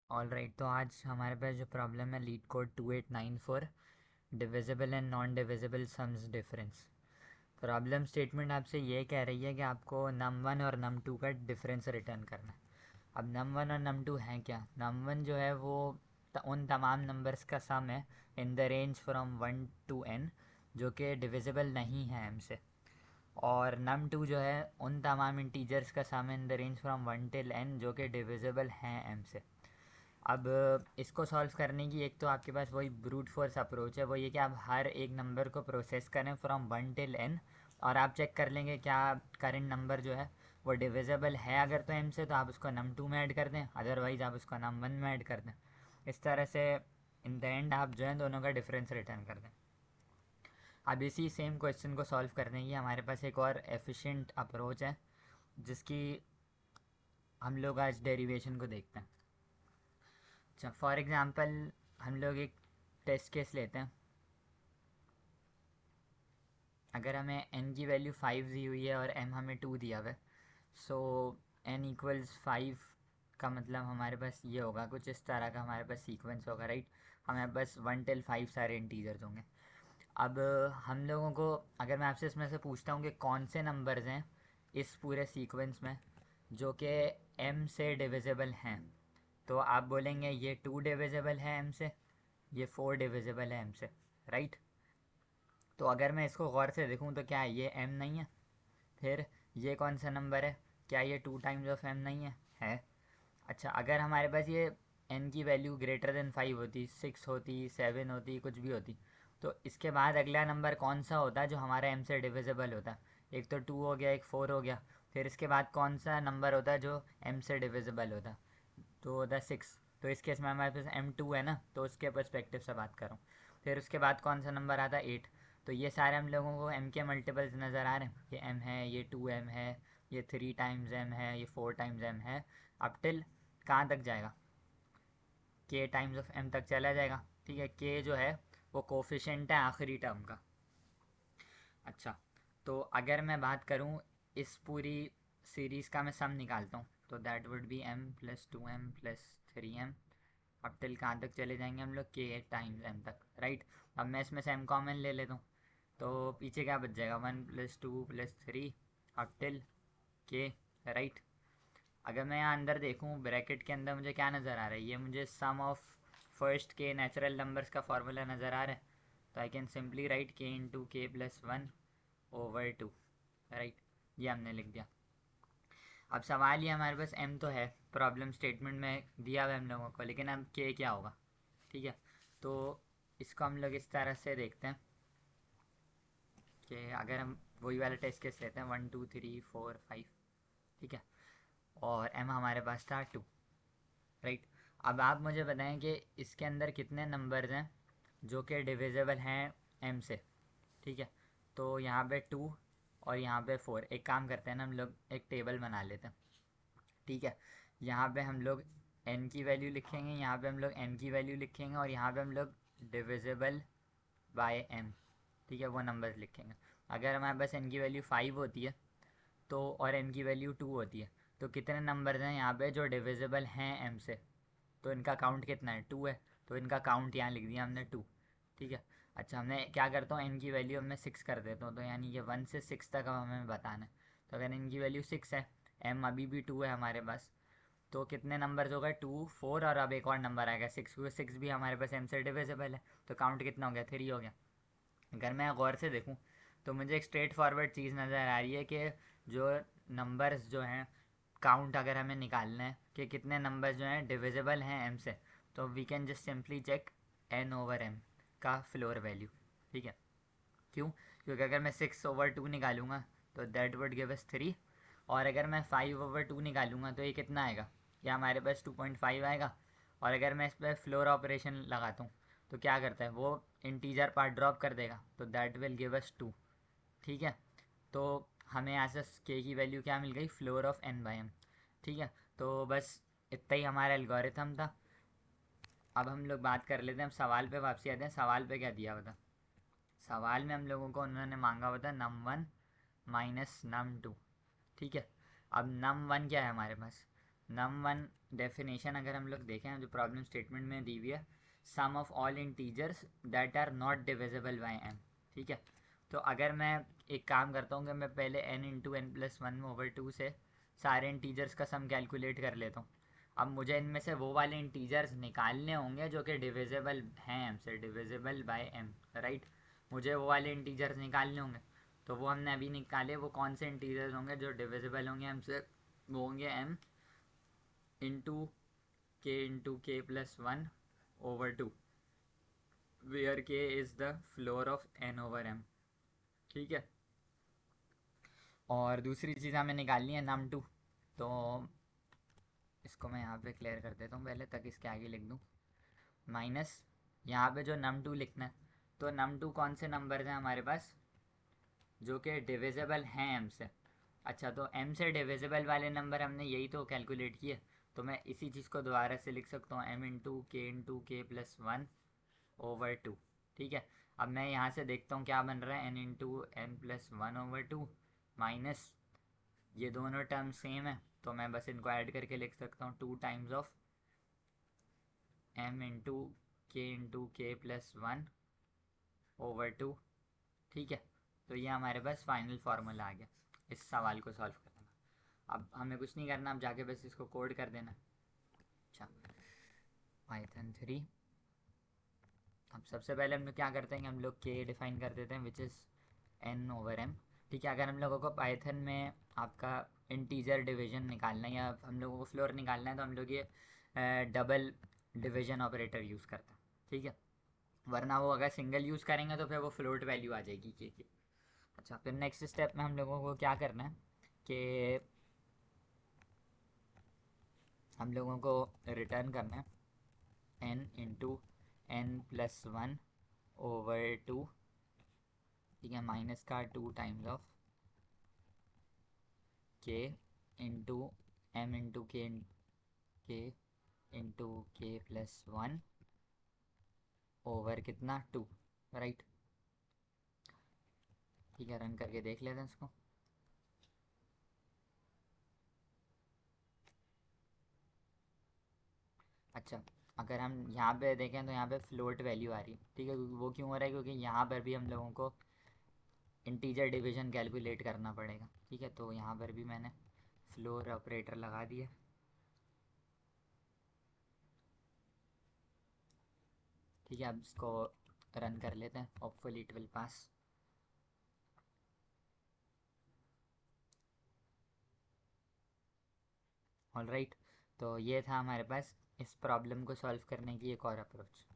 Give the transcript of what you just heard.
All right, तो आज हमारे पास जो प्रॉब्लम है leet code 2894 divisible and non divisible sums difference. Problem statement आपसे ये कह रही है कि आपको नम वन और नम टू का डिफरेंस रिटर्न करना है। अब नम वन और नम टू हैं क्या? नम वन जो है वो उन तमाम नंबर्स का सम है in the range from 1 to n जो कि डिविजिबल नहीं है m से। और नम टू जो है उन तमाम इंटीजर्स का सम है in the range from 1 till n जो कि डिविजिबल हैं m से। अब इसको सॉल्व करने की एक तो आपके पास वही ब्रूट फोर्स अप्रोच है, वो ये कि आप हर एक नंबर को प्रोसेस करें फ्रॉम 1 till n और आप चेक कर लेंगे क्या करंट नंबर जो है वो डिविजिबल है। अगर तो m से तो आप उसको नम टू में ऐड कर दें, अदरवाइज़ आप उसको नम वन में ऐड कर दें। इस तरह से इन द एंड आप जो है दोनों का डिफरेंस रिटर्न कर दें। अब इसी सेम क्वेश्चन को सॉल्व करने की हमारे पास एक और एफिशिएंट अप्रोच है जिसकी हम लोग आज डेरिवेशन को देखते हैं। अच्छा, फॉर एग्ज़ाम्पल हम लोग एक टेस्ट केस लेते हैं। अगर हमें n की वैल्यू 5 दी हुई है और m हमें 2 दिया हुआ है, सो n इक्वल्स 5 का मतलब हमारे पास ये होगा, कुछ इस तरह का हमारे पास सीक्वेंस होगा, राइट। हमें बस 1 till 5 सारे इंटीजर्स होंगे। अब हम लोगों को अगर मैं आपसे इसमें से पूछता हूँ कि कौन से नंबर्स हैं इस पूरे सीक्वेंस में जो कि m से डिविजिबल हैं, तो आप बोलेंगे ये 2 डिविजिबल है m से, ये 4 डिविजिबल है m से, राइट। तो अगर मैं इसको गौर से देखूं तो क्या ये m नहीं है? फिर ये कौन सा नंबर है? क्या ये 2 टाइम्स ऑफ m नहीं है? है। अच्छा, अगर हमारे पास ये n की वैल्यू ग्रेटर देन 5 होती, 6 होती, 7 होती, कुछ भी होती, तो इसके बाद अगला नंबर कौन सा होता जो हमारा m से डिविजिबल होता? एक तो 2 हो गया, एक 4 हो गया। फिर इसके बाद कौन सा नंबर होता जो m से डिविजिबल होता? तो होता 6। तो इस केस में हमारे पास m2 है ना, तो उसके पर्सपेक्टिव से बात कर रहा हूँ। फिर उसके बाद कौन सा नंबर आता? 8। तो ये सारे हम लोगों को m के मल्टीपल्स नज़र आ रहे हैं। ये m है, ये 2m है, ये 3 टाइम्स m है, ये 4 टाइम्स m है। अब टिल कहाँ तक जाएगा? k टाइम्स ऑफ m तक चला जाएगा। ठीक है, k जो है वो कोफिशेंट है आखिरी टर्म का। अच्छा, तो अगर मैं बात करूँ इस पूरी सीरीज़ का मैं सम निकालता हूँ तो that would be m plus 2m plus 3m। अब टिल कहाँ तक चले जाएंगे हम लोग? k टाइम्स m तक, राइट। अब मैं इसमें से m कॉमन ले लेता हूँ तो पीछे क्या बच जाएगा? 1 प्लस 2 प्लस 3 अब टिल k, राइट। अगर मैं यहाँ अंदर देखूँ ब्रैकेट के अंदर मुझे क्या नज़र आ रहा है? ये मुझे सम ऑफ फर्स्ट के नेचुरल नंबर्स का फार्मूला नज़र आ रहा है। तो I can simply write k into k plus 1/2, right. ये हमने लिख दिया। अब सवाल ये हमारे पास m तो है, प्रॉब्लम स्टेटमेंट में दिया हुआ है हम लोगों को, लेकिन अब k क्या होगा? ठीक है, तो इसको हम लोग इस तरह से देखते हैं कि अगर हम वही वाला टेस्ट केस लेते हैं 1 2 3 4 5, ठीक है, और m हमारे पास था 2, राइट। अब आप मुझे बताएं कि इसके अंदर कितने नंबर्स हैं जो कि डिविजिबल हैं m से। ठीक है, तो यहाँ पे 2 और यहाँ पे 4। एक काम करते हैं ना, हम लोग एक टेबल बना लेते हैं। ठीक है, यहाँ पे हम लोग n की वैल्यू लिखेंगे, यहाँ पे हम लोग m की वैल्यू लिखेंगे, और यहाँ पे हम लोग डिविजिबल बाय m, ठीक है, वो नंबर्स लिखेंगे। अगर हमारे पास n की वैल्यू 5 होती है तो और m की वैल्यू 2 होती है, तो कितने नंबर्स हैं यहाँ पे जो डिविजिबल हैं m से? तो इनका काउंट कितना है? 2 है। तो इनका काउंट यहाँ लिख दिया हमने 2। ठीक है। अच्छा, हमने क्या करता हूँ, n की वैल्यू अब मैं 6 कर देता हूँ, तो यानी ये 1 से 6 तक अब हमें बताना है। तो अगर n की वैल्यू 6 है, m अभी भी 2 है हमारे पास, तो कितने नंबर्स हो गए? 2 4 और अब एक और नंबर आएगा 6, क्योंकि 6 भी हमारे पास m से डिविजिबल है। तो काउंट कितना हो गया? 3 हो गया। अगर मैं गौर से देखूँ तो मुझे एक स्ट्रेट फॉरवर्ड चीज़ नज़र आ रही है कि जो नंबर्स जो हैं, काउंट अगर हमें निकालना है कि कितने नंबर्स जो हैं डिविजिबल हैं m से, तो we can just simply check n/m का फ्लोर वैल्यू। ठीक है, क्यों? क्योंकि अगर मैं 6/2 निकालूंगा तो दैट वुड गिव अस 3, और अगर मैं 5/2 निकालूंगा तो ये कितना आएगा? ये हमारे पास 2.5 आएगा। और अगर मैं इस पर फ्लोर ऑपरेशन लगाता हूँ तो क्या करता है वो? इंटीजर पार्ट ड्रॉप कर देगा, तो दैट विल गिव अस 2। ठीक है, तो हमें यहाँ से के की वैल्यू क्या मिल गई? Floor of n/m। ठीक है, तो बस इतना ही हमारा एल्गोरिथम था। अब हम लोग बात कर लेते हैं, अब सवाल पे वापसी आते हैं। सवाल पे क्या दिया हुआ था? सवाल में हम लोगों को उन्होंने मांगा हुआ था num one minus num two. ठीक है, अब नम वन क्या है हमारे पास? num1 डेफिनेशन अगर हम लोग देखें जो प्रॉब्लम स्टेटमेंट में दी हुई है, sum of all integers that are not divisible by m। ठीक है, तो अगर मैं एक काम करता हूँ कि मैं पहले n into n plus one over two से सारे इंटीजर्स का सम कैलकुलेट कर लेता हूँ। अब मुझे इनमें से वो वाले इंटीजर्स निकालने होंगे जो कि डिविजिबल हैं m से, डिविजिबल बाय m, राइट। मुझे वो वाले इंटीजर्स निकालने होंगे, तो वो हमने अभी निकाले। वो कौन से इंटीजर्स होंगे जो डिविजिबल होंगे m से? वो होंगे m into k plus one over two, where k is the floor of n over m। ठीक है, और दूसरी चीज़ हमें निकालनी है नम टू। तो इसको मैं यहाँ पे क्लियर कर देता हूँ पहले, तक इसके आगे लिख दूँ माइनस यहाँ पे जो नम टू लिखना है। तो नम टू कौन से नंबर्स हैं हमारे पास जो कि डिविजिबल हैं m से? अच्छा, तो m से डिविजिबल वाले नंबर हमने यही तो कैलकुलेट किए, तो मैं इसी चीज़ को दोबारा से लिख सकता हूँ m into k plus one over two. ठीक है, अब मैं यहाँ से देखता हूँ क्या बन रहा है, n into n plus one over two minus ये दोनों टर्म सेम है, तो मैं बस इनको ऐड करके लिख सकता हूँ 2 times of m into k plus one over two. ठीक है, तो ये हमारे पास फाइनल फार्मूला आ गया इस सवाल को सॉल्व करने में। अब हमें कुछ नहीं करना, अब जाके बस इसको कोड कर देना। अच्छा, पाइथन 3। अब सबसे पहले हम लोग क्या करते हैं कि हम लोग के डिफाइन कर देते हैं which is n over m। ठीक है, अगर हम लोगों को पाइथन में आपका इंटीजर डिवीजन निकालना है या हम लोगों को फ्लोर निकालना है, तो हम लोग ये डबल डिवीजन ऑपरेटर यूज़ करते हैं। ठीक है, वरना वो अगर सिंगल यूज़ करेंगे तो फिर वो फ्लोट वैल्यू आ जाएगी के की। अच्छा, फिर नेक्स्ट स्टेप में हम लोगों को क्या करना है कि हम लोगों को रिटर्न करना है n into n plus one over two. ठीक है, माइनस का 2 times of k into m into k into k plus one over कितना 2, राइट। ठीक है, रन करके देख लेते हैं इसको। अच्छा, अगर हम यहाँ पे देखें तो यहाँ पे फ्लोट वैल्यू आ रही है। ठीक है, वो क्यों हो रहा है? क्योंकि यहाँ पर भी हम लोगों को इंटीजर डिवीजन कैलकुलेट करना पड़ेगा। ठीक है, तो यहाँ पर भी मैंने फ्लोर ऑपरेटर लगा दिया। ठीक है, अब इसको रन कर लेते हैं, hopefully it will pass. All right, तो ये था हमारे पास इस प्रॉब्लम को सॉल्व करने की एक और अप्रोच।